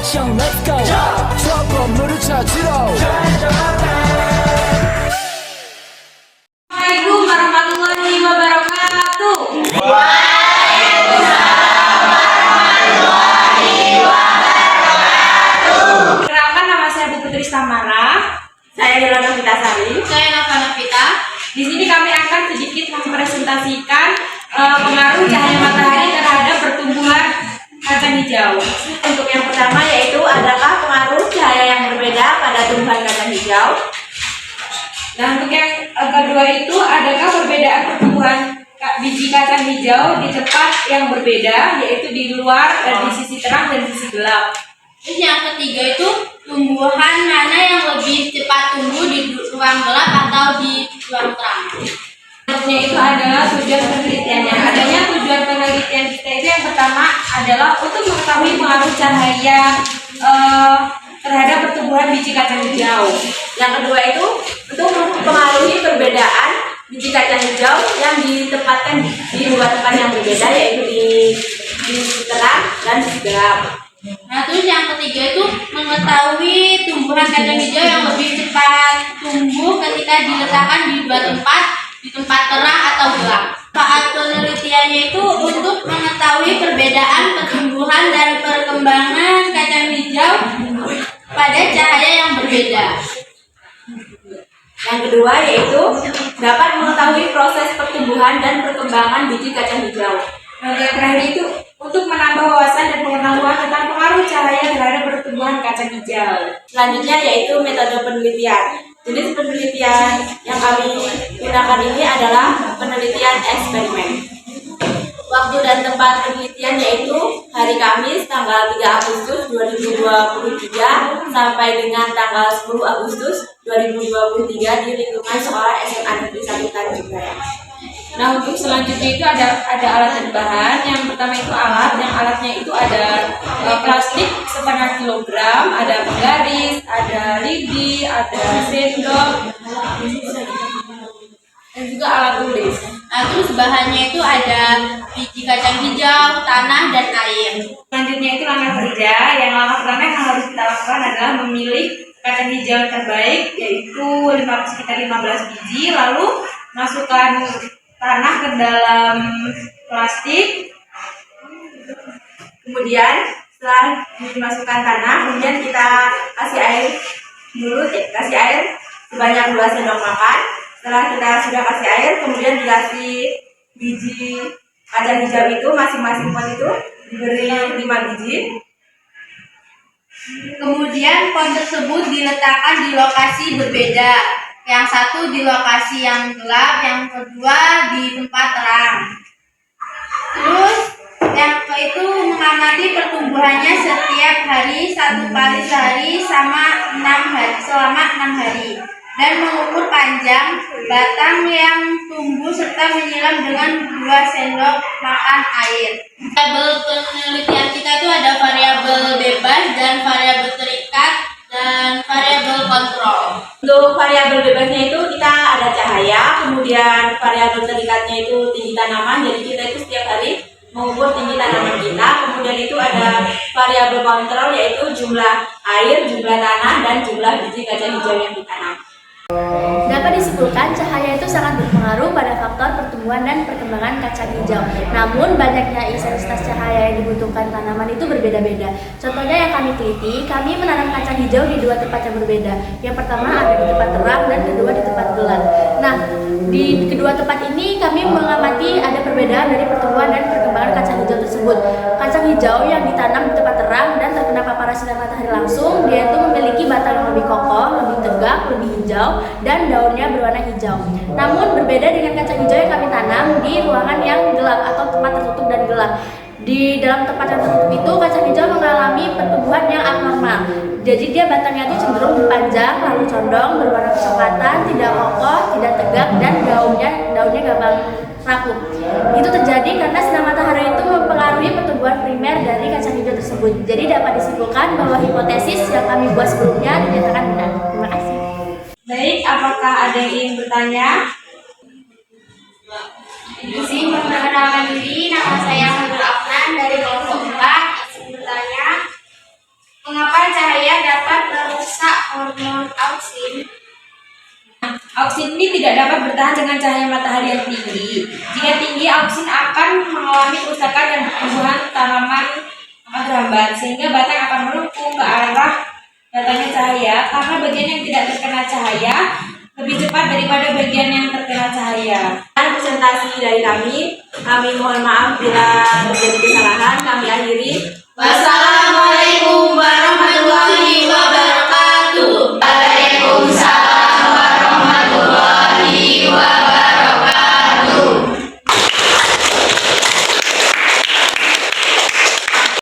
액션 let's go 저 건물을 찾으러 Assalamualaikum warahmatullahi wabarakatuh. Perkenalkan, nama saya Bu Putri Samara. Saya Yolanda Fitasari. Saya Nova Novita. Di sini kami akan sedikit mempresentasikan pengaruh cahaya matahari terhadap pertumbuhan kacang hijau. Untuk yang pertama yaitu adakah pengaruh cahaya yang berbeda pada tumbuhan kacang hijau? Dan untuk yang kedua itu, adakah perbedaan pertumbuhan biji kacang hijau di tempat yang berbeda, yaitu di luar dan di sisi terang dan sisi gelap. Terus yang ketiga itu tumbuhan mana yang lebih cepat tumbuh di ruang gelap atau di ruang terang. Selanjutnya itu adalah tujuan penelitiannya. Adanya tujuan penelitian kita itu yang pertama adalah untuk mengetahui pengaruh cahaya terhadap pertumbuhan biji kacang hijau. Yang kedua itu untuk mempengaruhi perbedaan biji kacang hijau yang ditempatkan di dua tempat yang berbeda, yaitu di terang dan di gelap. Nah, terus yang ketiga itu mengetahui tumbuhan kacang hijau yang lebih cepat tumbuh ketika diletakkan di dua tempat, di tempat terang atau gelap. Saat penelitiannya itu untuk mengetahui perbedaan pertumbuhan dan perkembangan kacang hijau pada cahaya yang berbeda. Yang kedua yaitu dapat mengetahui proses pertumbuhan dan perkembangan biji kacang hijau. Dan yang terakhir itu untuk menambah wawasan dan pengetahuan tentang pengaruh cahaya terhadap pertumbuhan kacang hijau. Selanjutnya yaitu metode penelitian. Jenis penelitian yang kami gunakan ini adalah penelitian eksperimen. Waktu dan tempat penelitian yaitu hari Kamis tanggal 3 Agustus 2023 sampai dengan tanggal 10 Agustus 2023 di lingkungan sekolah SMA Negeri 1 Tanjung Jaya. Nah, untuk selanjutnya itu ada alat dan bahan. Yang pertama itu alatnya itu ada plastik setengah kilogram, ada penggaris, ada lidi, ada sendok, dan juga alat tulis. Nah, terus bahannya itu ada biji kacang hijau, tanah, dan air. Selanjutnya itu langkah kerja. Yang langkah pertama yang harus kita lakukan adalah memilih kacang hijau yang terbaik, yaitu sekitar 15 biji, lalu masukkan tanah ke dalam plastik. Kemudian setelah dimasukkan tanah, kemudian kita kasih air dulu, kasih air sebanyak 2 sendok makan. Setelah kita sudah kasih air, kemudian dikasih biji kacang hijau itu, masing-masing pot itu diberi 5 biji. Kemudian pot tersebut diletakkan di lokasi berbeda. Yang satu di lokasi yang gelap, yang kedua di tempat terang. Terus yang itu mengamati pertumbuhannya setiap hari 1 kali sehari selama 6 hari dan mengukur panjang batang yang tumbuh serta menyiram dengan 2 sendok makan air. Variabel penelitian kita itu ada variabel bebas dan variabel terikat dan variabel kontrol. Untuk variabel bebasnya itu kita ada cahaya, kemudian variabel terikatnya itu tinggi tanaman, jadi kita itu setiap hari mengukur tinggi tanaman kita. Kemudian itu ada variabel kontrol yaitu jumlah air, jumlah tanah, dan jumlah biji kacang hijau yang ditanam. Dapat disimpulkan, cahaya itu sangat berpengaruh pada faktor pertumbuhan dan perkembangan kacang hijau. Namun, banyaknya intensitas cahaya yang dibutuhkan tanaman itu berbeda-beda. Contohnya yang kami teliti, kami menanam kacang hijau di 2 tempat yang berbeda. Yang pertama ada di tempat terang dan kedua di tempat gelap. Nah, di kedua tempat ini kami mengamati ada perbedaan dari pertumbuhan dan perkembangan kacang hijau tersebut. Kacang hijau yang ditanam di tempat terang dan terkena paparan sinar matahari langsung, dia itu memiliki batang yang lebih kokoh, lebih tegak, lebih hijau, dan daunnya berwarna hijau. Namun berbeda dengan kacang hijau yang kami tanam di ruangan yang gelap atau tempat tertutup dan gelap. Di dalam tempat yang tertutup itu kacang hijau mengalami pertumbuhan yang abnormal. Jadi dia batangnya itu cenderung panjang, lalu condong, berwarna kecoklatan, tidak kokoh, tidak tegak, dan daunnya gampang rapuh. Itu terjadi karena sinar matahari itu mempengaruhi pertumbuhan primer dari kacang hijau tersebut. Jadi dapat disimpulkan bahwa hipotesis yang kami buat sebelumnya dinyatakan benar. Terima kasih. Baik, apakah ada yang ingin bertanya? Izin memperkenalkan diri, nama saya Nurul Afnan dari kelompok 4. Izin bertanya, Mengapa cahaya dapat merusak hormon auksin? Auksin ini tidak dapat bertahan dengan cahaya matahari yang tinggi. Jika tinggi, auksin akan mengalami kerusakan dan pertumbuhan tanaman akan terhambat, sehingga batang akan melengkung ke arah datangnya cahaya karena bagian yang tidak terkena cahaya lebih cepat daripada bagian yang terkena cahaya. Dan presentasi dari kami mohon maaf bila terjadi kesalahan, kami akhiri. Wassalamualaikum warahmatullahi